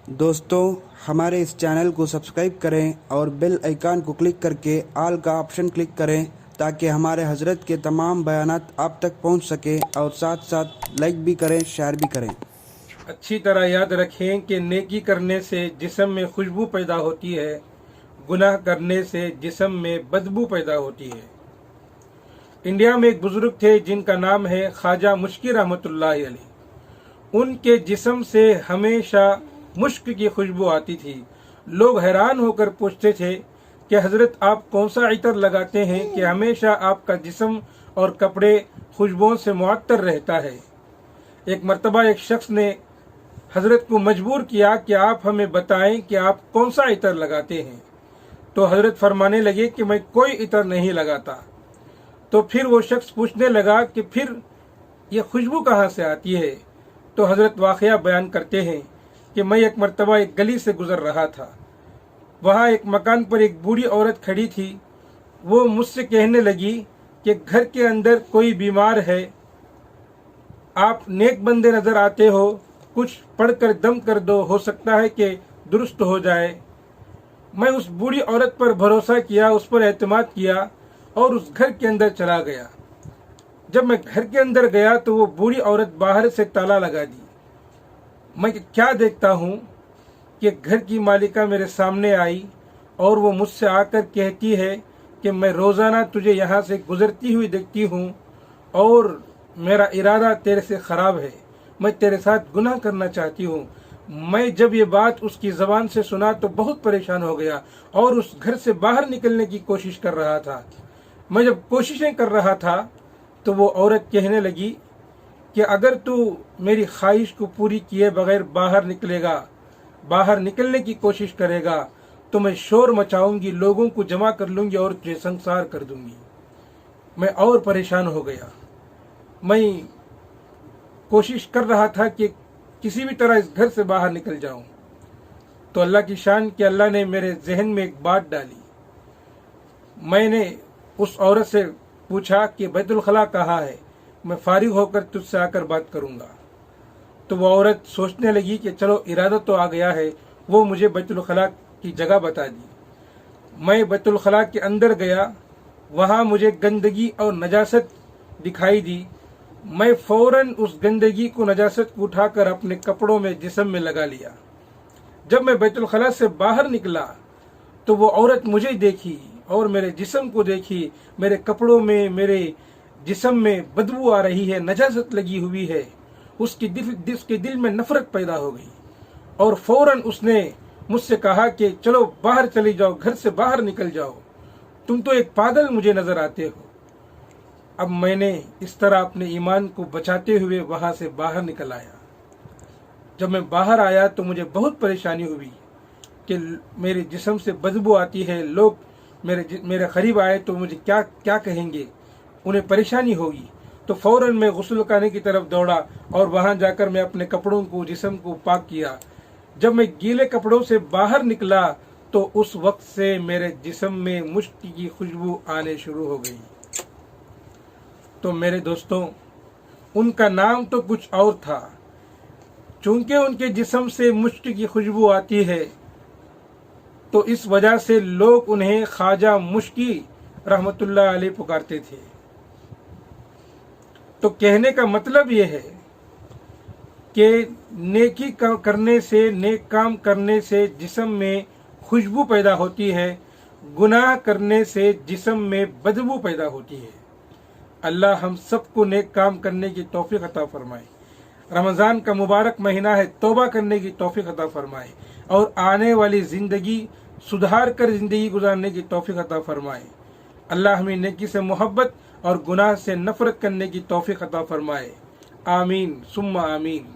دوستو ہمارے اس چینل کو سبسکرائب کریں اور بیل آئیکن کو کلک کر کے آل کا آپشن کلک کریں تاکہ ہمارے حضرت کے تمام بیانات آپ تک پہنچ سکے، اور ساتھ ساتھ لائک بھی کریں، شیئر بھی کریں۔ اچھی طرح یاد رکھیں کہ نیکی کرنے سے جسم میں خوشبو پیدا ہوتی ہے، گناہ کرنے سے جسم میں بدبو پیدا ہوتی ہے۔ انڈیا میں ایک بزرگ تھے جن کا نام ہے خواجہ مشکی رحمۃ اللہ علیہ۔ ان کے جسم سے ہمیشہ مشک کی خوشبو آتی تھی۔ لوگ حیران ہو کر پوچھتے تھے کہ حضرت آپ کون سا عطر لگاتے ہیں کہ ہمیشہ آپ کا جسم اور کپڑے خوشبوؤں سے معطر رہتا ہے۔ ایک مرتبہ ایک شخص نے حضرت کو مجبور کیا کہ آپ ہمیں بتائیں کہ آپ کون سا عطر لگاتے ہیں، تو حضرت فرمانے لگے کہ میں کوئی عطر نہیں لگاتا۔ تو پھر وہ شخص پوچھنے لگا کہ پھر یہ خوشبو کہاں سے آتی ہے؟ تو حضرت واقعہ بیان کرتے ہیں کہ میں ایک مرتبہ ایک گلی سے گزر رہا تھا، وہاں ایک مکان پر ایک بوڑھی عورت کھڑی تھی۔ وہ مجھ سے کہنے لگی کہ گھر کے اندر کوئی بیمار ہے، آپ نیک بندے نظر آتے ہو، کچھ پڑھ کر دم کر دو، ہو سکتا ہے کہ درست ہو جائے۔ میں اس بوڑھی عورت پر بھروسہ کیا، اس پر اعتماد کیا اور اس گھر کے اندر چلا گیا۔ جب میں گھر کے اندر گیا تو وہ بوڑھی عورت باہر سے تالا لگا دی۔ میں کیا دیکھتا ہوں کہ گھر کی مالکہ میرے سامنے آئی اور وہ مجھ سے آ کر کہتی ہے کہ میں روزانہ تجھے یہاں سے گزرتی ہوئی دیکھتی ہوں اور میرا ارادہ تیرے سے خراب ہے، میں تیرے ساتھ گناہ کرنا چاہتی ہوں۔ میں جب یہ بات اس کی زبان سے سنا تو بہت پریشان ہو گیا اور اس گھر سے باہر نکلنے کی کوشش کر رہا تھا۔ میں جب کوششیں کر رہا تھا تو وہ عورت کہنے لگی کہ اگر تو میری خواہش کو پوری کیے بغیر باہر نکلنے کی کوشش کرے گا تو میں شور مچاؤں گی، لوگوں کو جمع کر لوں گی اور تجھے سنسار کر دوں گی۔ میں اور پریشان ہو گیا۔ میں کوشش کر رہا تھا کہ کسی بھی طرح اس گھر سے باہر نکل جاؤں، تو اللہ کی شان کہ اللہ نے میرے ذہن میں ایک بات ڈالی۔ میں نے اس عورت سے پوچھا کہ بیت الخلاء کہاں ہے، میں فارغ ہو کر تجھ سے آ کر بات کروں گا۔ تو وہ عورت سوچنے لگی کہ چلو ارادہ تو آ گیا ہے، وہ مجھے بیت الخلاء کی جگہ بتا دی۔ میں بیت الخلاء کے اندر گیا، وہاں مجھے گندگی اور نجاست دکھائی دی۔ میں فوراً اس گندگی کو، نجاست کو اٹھا کر اپنے کپڑوں میں، جسم میں لگا لیا۔ جب میں بیت الخلاء سے باہر نکلا تو وہ عورت مجھے دیکھی اور میرے جسم کو دیکھی، میرے کپڑوں میں، میرے جسم میں بدبو آ رہی ہے، نجاست لگی ہوئی ہے۔ اس کے دل میں نفرت پیدا ہو گئی اور فوراً اس نے مجھ سے کہا کہ چلو باہر چلی جاؤ، گھر سے باہر نکل جاؤ، تم تو ایک پاگل مجھے نظر آتے ہو۔ اب میں نے اس طرح اپنے ایمان کو بچاتے ہوئے وہاں سے باہر نکل آیا۔ جب میں باہر آیا تو مجھے بہت پریشانی ہوئی کہ میرے جسم سے بدبو آتی ہے، لوگ میرے قریب آئے تو مجھے کیا کہیں گے، انہیں پریشانی ہوگی۔ تو فوراً میں غسل خانے کی طرف دوڑا اور وہاں جا کر میں اپنے کپڑوں کو، جسم کو پاک کیا۔ جب میں گیلے کپڑوں سے باہر نکلا تو اس وقت سے میرے جسم میں مشک کی خوشبو آنے شروع ہو گئی۔ تو میرے دوستوں، ان کا نام تو کچھ اور تھا، چونکہ ان کے جسم سے مشک کی خوشبو آتی ہے تو اس وجہ سے لوگ انہیں خواجہ مشکی رحمت اللہ علیہ پکارتے تھے۔ تو کہنے کا مطلب یہ ہے کہ نیکی کرنے سے، نیک کام کرنے سے جسم میں خوشبو پیدا ہوتی ہے، گناہ کرنے سے جسم میں بدبو پیدا ہوتی ہے۔ اللہ ہم سب کو نیک کام کرنے کی توفیق عطا فرمائے۔ رمضان کا مبارک مہینہ ہے، توبہ کرنے کی توفیق عطا فرمائے اور آنے والی زندگی سدھار کر زندگی گزارنے کی توفیق عطا فرمائے۔ اللہ ہمیں نیکی سے محبت اور گناہ سے نفرت کرنے کی توفیق عطا فرمائے۔ آمین ثم آمین۔